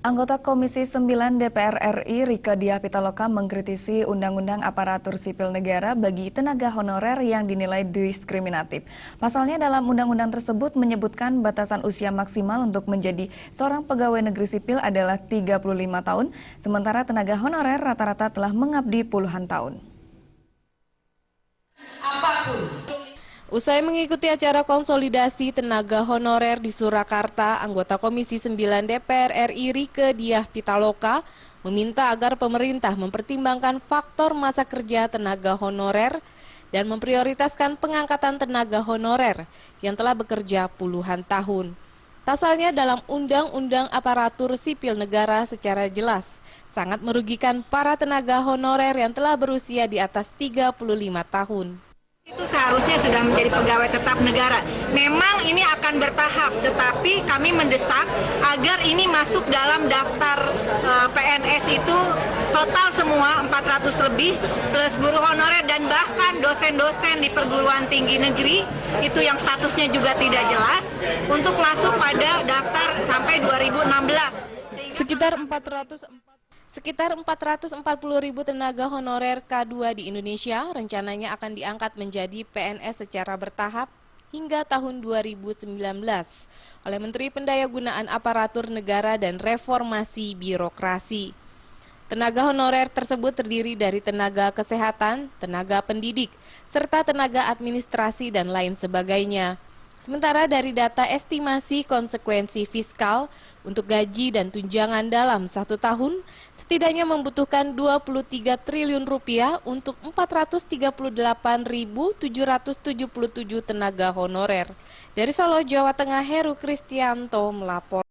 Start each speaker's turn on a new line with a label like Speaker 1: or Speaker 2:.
Speaker 1: Anggota Komisi 9 DPR RI Rieke Diah Pitaloka mengkritisi Undang-Undang Aparatur Sipil Negara bagi tenaga honorer yang dinilai diskriminatif. Pasalnya dalam undang-undang tersebut menyebutkan batasan usia maksimal untuk menjadi seorang pegawai negeri sipil adalah 35 tahun, sementara tenaga honorer rata-rata telah mengabdi puluhan tahun.
Speaker 2: Usai mengikuti acara konsolidasi tenaga honorer di Surakarta, anggota Komisi 9 DPR RI Rieke Diah Pitaloka meminta agar pemerintah mempertimbangkan faktor masa kerja tenaga honorer dan memprioritaskan pengangkatan tenaga honorer yang telah bekerja puluhan tahun. Pasalnya dalam Undang-Undang Aparatur Sipil Negara secara jelas sangat merugikan para tenaga honorer yang telah berusia di atas 35 tahun.
Speaker 3: Itu seharusnya sudah menjadi pegawai tetap negara. Memang ini akan bertahap, tetapi kami mendesak agar ini masuk dalam daftar PNS itu total semua 400 lebih plus guru honorer dan bahkan dosen-dosen di perguruan tinggi negeri itu yang statusnya juga tidak jelas untuk masuk pada daftar sampai 2016.
Speaker 2: Sekitar 440.000 tenaga honorer K2 di Indonesia rencananya akan diangkat menjadi PNS secara bertahap hingga tahun 2019 oleh Menteri Pendayagunaan Aparatur Negara dan Reformasi Birokrasi. Tenaga honorer tersebut terdiri dari tenaga kesehatan, tenaga pendidik, serta tenaga administrasi dan lain sebagainya. Sementara dari data estimasi konsekuensi fiskal untuk gaji dan tunjangan dalam 1 tahun, setidaknya membutuhkan 23 triliun rupiah untuk 438.777 tenaga honorer. Dari Solo, Jawa Tengah, Heru Kristianto melapor.